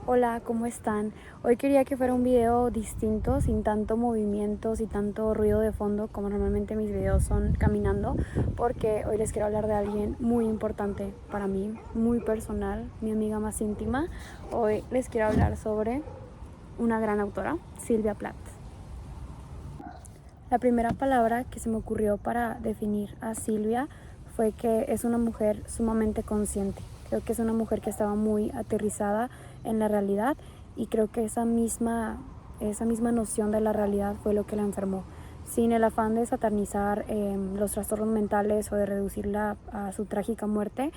Hola, ¿cómo están? Hoy quería que fuera un video distinto, sin tanto movimiento y tanto ruido de fondo como normalmente mis videos son caminando, porque hoy les quiero hablar de alguien muy importante para mí, muy personal, mi amiga más íntima. Hoy les quiero hablar sobre una gran autora, Sylvia Plath. La primera palabra que se me ocurrió para definir a Sylvia fue que es una mujer sumamente consciente. Creo que es una mujer que estaba muy aterrizada en la realidad y creo que esa misma noción de la realidad fue lo que la enfermó. Sin el afán de satanizar los trastornos mentales o de reducirla a su trágica muerte,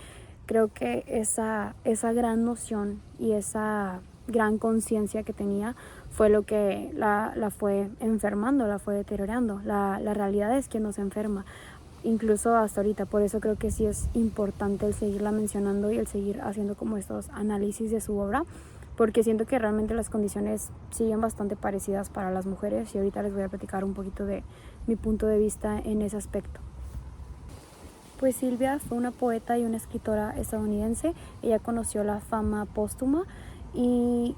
creo que esa gran noción y esa gran conciencia que tenía fue lo que la fue enfermando, la fue deteriorando. La realidad es que nos enferma, incluso hasta ahorita. Por eso creo que sí es importante el seguirla mencionando y el seguir haciendo como estos análisis de su obra, porque siento que realmente las condiciones siguen bastante parecidas para las mujeres y ahorita les voy a platicar un poquito de mi punto de vista en ese aspecto. Pues Sylvia fue una poeta y una escritora estadounidense. Ella conoció la fama póstuma y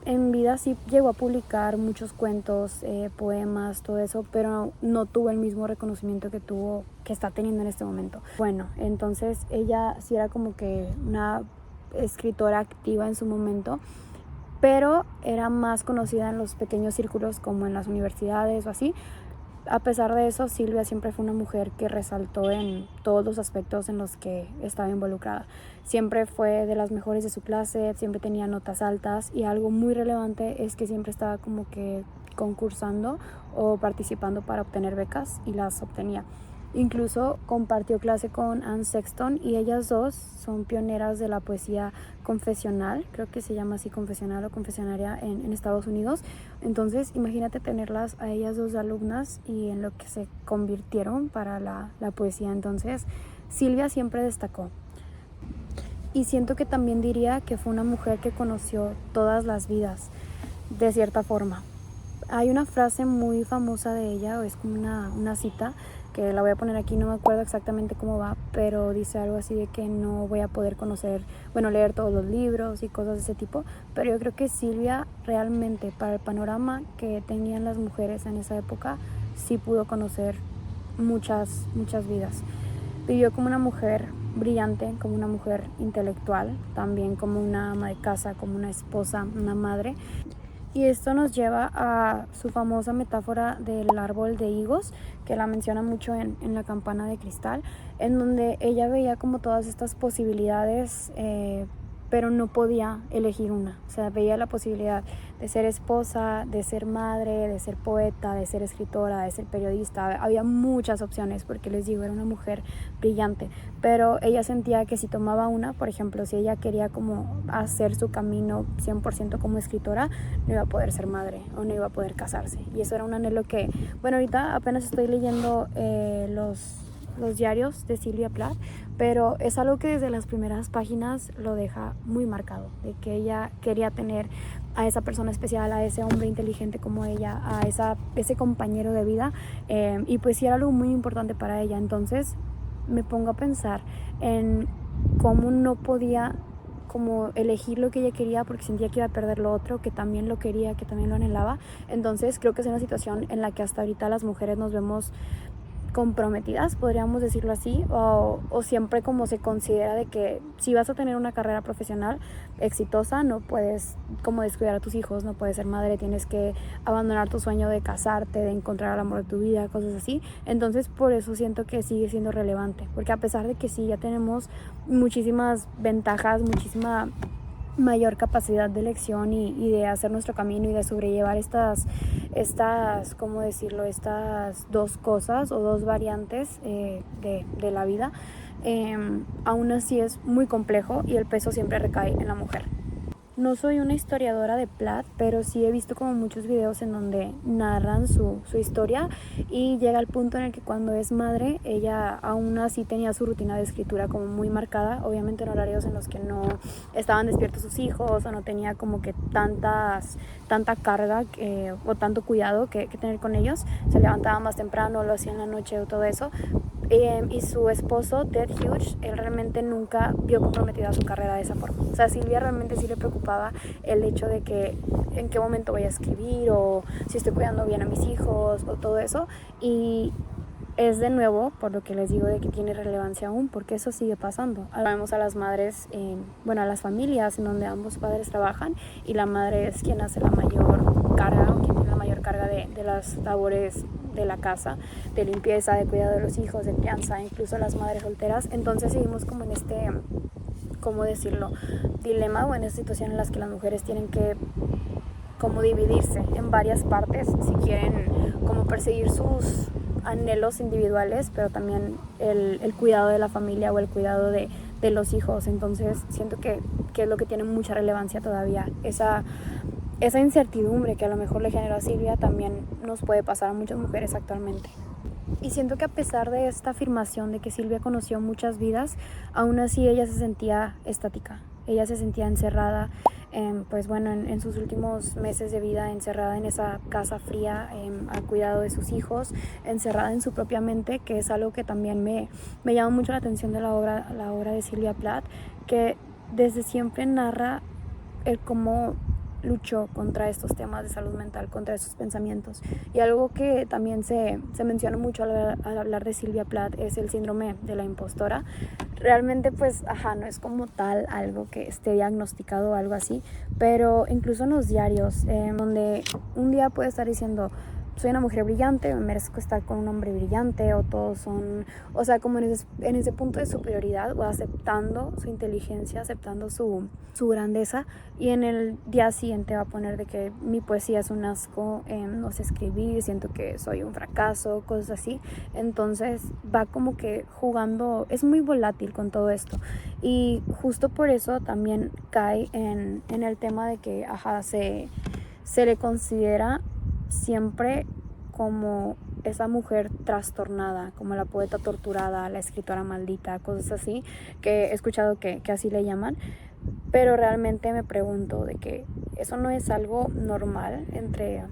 en vida sí llegó a publicar muchos cuentos, poemas, todo eso, pero no tuvo el mismo reconocimiento que está teniendo en este momento. Bueno, entonces ella sí era como que una escritora activa en su momento, pero era más conocida en los pequeños círculos como en las universidades o así. A pesar de eso, Sylvia siempre fue una mujer que resaltó en todos los aspectos en los que estaba involucrada. Siempre fue de las mejores de su clase, siempre tenía notas altas y algo muy relevante es que siempre estaba como que concursando o participando para obtener becas y las obtenía. Incluso compartió clase con Anne Sexton y ellas dos son pioneras de la poesía confesional, creo que se llama así, confesional o confesionaria en Estados Unidos. Entonces imagínate tenerlas a ellas dos alumnas y en lo que se convirtieron para la poesía. Entonces Sylvia siempre destacó y siento que también diría que fue una mujer que conoció todas las vidas de cierta forma. Hay una frase muy famosa de ella, o es como una cita, que la voy a poner aquí, no me acuerdo exactamente cómo va, pero dice algo así de que no voy a poder leer todos los libros y cosas de ese tipo, pero yo creo que Sylvia realmente, para el panorama que tenían las mujeres en esa época, sí pudo conocer muchas vidas. Vivió como una mujer brillante, como una mujer intelectual, también como una ama de casa, como una esposa, una madre. Y esto nos lleva a su famosa metáfora del árbol de higos, que la menciona mucho en La campana de cristal, en donde ella veía como todas estas posibilidades, pero no podía elegir una. O sea, veía la posibilidad de ser esposa, de ser madre, de ser poeta, de ser escritora, de ser periodista. Había muchas opciones porque les digo, era una mujer brillante, pero ella sentía que si tomaba una, por ejemplo, si ella quería como hacer su camino 100% como escritora, no iba a poder ser madre o no iba a poder casarse. Y eso era un anhelo que, bueno, ahorita apenas estoy leyendo los diarios de Sylvia Plath, pero es algo que desde las primeras páginas lo deja muy marcado, de que ella quería tener a esa persona especial, a ese hombre inteligente como ella, a ese compañero de vida, y pues sí era algo muy importante para ella. Entonces me pongo a pensar en cómo no podía como elegir lo que ella quería porque sentía que iba a perder lo otro, que también lo quería, que también lo anhelaba. Entonces creo que es una situación en la que hasta ahorita las mujeres nos vemos comprometidas, podríamos decirlo así, o siempre como se considera de que si vas a tener una carrera profesional exitosa no puedes como descuidar a tus hijos, no puedes ser madre, tienes que abandonar tu sueño de casarte, de encontrar el amor de tu vida, cosas así. Entonces por eso siento que sigue siendo relevante, porque a pesar de que sí ya tenemos muchísimas ventajas, muchísima mayor capacidad de elección y de hacer nuestro camino y de sobrellevar ¿cómo decirlo? Estas dos cosas o dos variantes de la vida, aún así es muy complejo y el peso siempre recae en la mujer. No soy una historiadora de Plath, pero sí he visto como muchos videos en donde narran su historia y llega al punto en el que cuando es madre, ella aún así tenía su rutina de escritura como muy marcada, obviamente en horarios en los que no estaban despiertos sus hijos o no tenía como que tanta carga o tanto cuidado que tener con ellos. Se levantaba más temprano, lo hacía en la noche o todo eso, Y su esposo, Ted Hughes, él realmente nunca vio comprometida su carrera de esa forma. O sea, a Silvia realmente sí le preocupaba el hecho de que en qué momento voy a escribir, o si estoy cuidando bien a mis hijos, o todo eso. Y es de nuevo, por lo que les digo, de que tiene relevancia aún, porque eso sigue pasando. Vemos a las madres, a las familias en donde ambos padres trabajan y la madre es quien hace la mayor carga, o quien tiene la mayor carga de las labores de la casa, de limpieza, de cuidado de los hijos, de crianza, incluso las madres solteras. Entonces seguimos como en este, ¿cómo decirlo?, dilema, o en esta situación en las que las mujeres tienen que como dividirse en varias partes si quieren como perseguir sus anhelos individuales, pero también el cuidado de la familia o el cuidado de los hijos. Entonces siento que es lo que tiene mucha relevancia todavía, esa incertidumbre que a lo mejor le generó a Silvia también nos puede pasar a muchas mujeres actualmente. Y siento que a pesar de esta afirmación de que Silvia conoció muchas vidas, aún así ella se sentía estática, ella se sentía encerrada, en sus últimos meses de vida, encerrada en esa casa fría, al cuidado de sus hijos, encerrada en su propia mente, que es algo que también me llama mucho la atención de la obra de Silvia Plath, que desde siempre narra el cómo luchó contra estos temas de salud mental, contra estos pensamientos. Y algo que también se menciona mucho al hablar de Silvia Plath es el síndrome de la impostora. Realmente pues, no es como tal algo que esté diagnosticado o algo así, pero incluso en los diarios, donde un día puede estar diciendo: soy una mujer brillante, me merezco estar con un hombre brillante, o todos son, o sea, como en ese punto de superioridad, o aceptando su inteligencia, aceptando su grandeza, y en el día siguiente va a poner de que mi poesía es un asco, no sé escribir, siento que soy un fracaso, cosas así. Entonces va como que jugando, es muy volátil con todo esto, y justo por eso también cae en el tema de que se le considera siempre como esa mujer trastornada, como la poeta torturada, la escritora maldita, cosas así, que he escuchado que así le llaman. Pero realmente me pregunto de que eso no es algo normal entre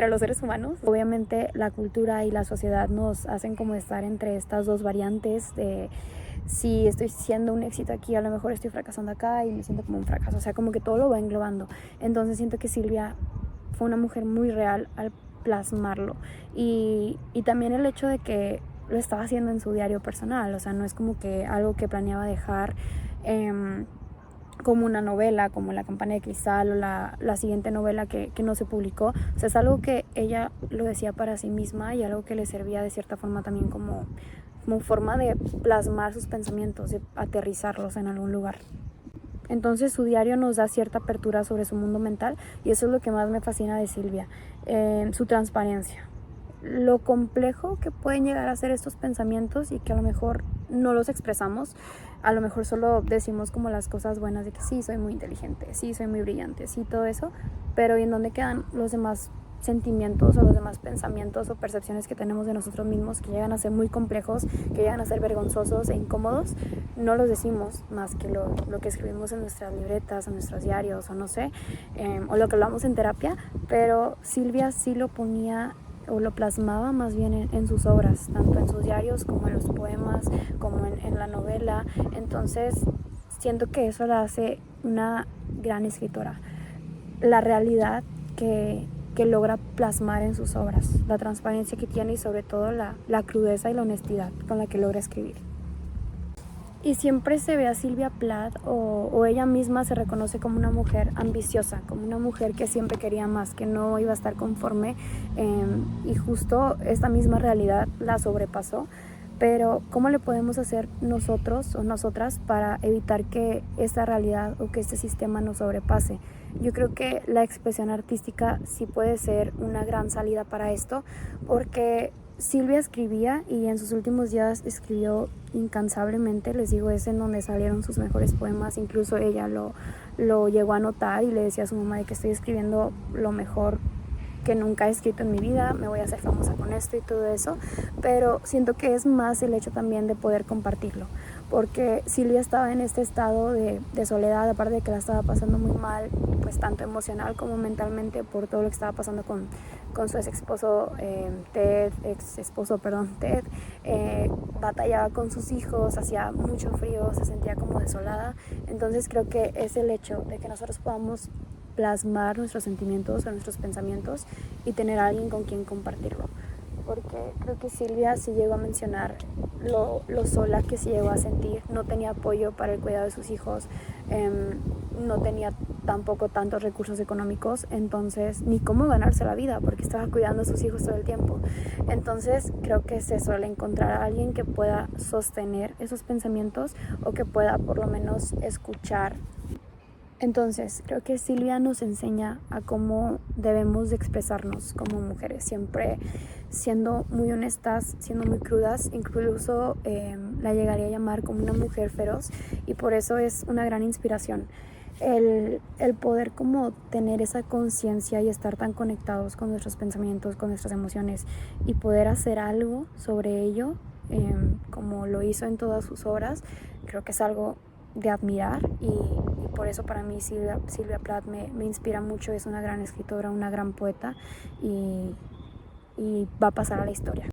los seres humanos. Obviamente la cultura y la sociedad nos hacen como estar entre estas dos variantes de: si estoy siendo un éxito aquí, a lo mejor estoy fracasando acá y me siento como un fracaso. O sea, como que todo lo va englobando. Entonces siento que Silvia fue una mujer muy real al plasmarlo, y también el hecho de que lo estaba haciendo en su diario personal. O sea, no es como que algo que planeaba dejar como una novela, como La campana de cristal, o la siguiente novela que no se publicó. O sea, es algo que ella lo decía para sí misma, y algo que le servía de cierta forma también como forma de plasmar sus pensamientos, de aterrizarlos en algún lugar. Entonces su diario nos da cierta apertura sobre su mundo mental, y eso es lo que más me fascina de Silvia, su transparencia, lo complejo que pueden llegar a ser estos pensamientos, y que a lo mejor no los expresamos, a lo mejor solo decimos como las cosas buenas de que sí, soy muy inteligente, sí, soy muy brillante, sí, todo eso, pero ¿y en dónde quedan los demás sentimientos o los demás pensamientos o percepciones que tenemos de nosotros mismos, que llegan a ser muy complejos, que llegan a ser vergonzosos e incómodos? No los decimos más que lo que escribimos en nuestras libretas, en nuestros diarios, o no sé, o lo que hablamos en terapia. Pero Silvia sí lo ponía, o lo plasmaba más bien en sus obras, tanto en sus diarios como en los poemas, como en la novela. Entonces siento que eso la hace una gran escritora, la realidad que logra plasmar en sus obras, la transparencia que tiene, y sobre todo la crudeza y la honestidad con la que logra escribir. Y siempre se ve a Silvia Plath, o ella misma se reconoce como una mujer ambiciosa, como una mujer que siempre quería más, que no iba a estar conforme, y justo esta misma realidad la sobrepasó. Pero ¿cómo le podemos hacer nosotros o nosotras para evitar que esta realidad o que este sistema nos sobrepase? Yo creo que la expresión artística sí puede ser una gran salida para esto, porque Silvia escribía, y en sus últimos días escribió incansablemente. Les digo, es en donde salieron sus mejores poemas. Incluso ella lo llegó a notar y le decía a su mamá de que estoy escribiendo lo mejor que nunca he escrito en mi vida, me voy a hacer famosa con esto y todo eso. Pero siento que es más el hecho también de poder compartirlo, porque Silvia estaba en este estado de soledad, aparte de que la estaba pasando muy mal, pues tanto emocional como mentalmente por todo lo que estaba pasando con su ex esposo Ted, Ted, batallaba con sus hijos, hacía mucho frío, se sentía como desolada. Entonces creo que es el hecho de que nosotros podamos plasmar nuestros sentimientos o nuestros pensamientos y tener a alguien con quien compartirlo, porque creo que Silvia sí llegó a mencionar lo sola que se llegó a sentir, no tenía apoyo para el cuidado de sus hijos, no tenía tampoco tantos recursos económicos, entonces ni cómo ganarse la vida porque estaba cuidando a sus hijos todo el tiempo. Entonces creo que es eso, el encontrar a alguien que pueda sostener esos pensamientos o que pueda por lo menos escuchar. Entonces, creo que Silvia nos enseña a cómo debemos de expresarnos como mujeres, siempre siendo muy honestas, siendo muy crudas, incluso la llegaría a llamar como una mujer feroz, y por eso es una gran inspiración. El poder como tener esa conciencia y estar tan conectados con nuestros pensamientos, con nuestras emociones, y poder hacer algo sobre ello, como lo hizo en todas sus obras, creo que es algo de admirar, y por eso para mí Silvia Plath me inspira mucho. Es una gran escritora, una gran poeta, y va a pasar a la historia.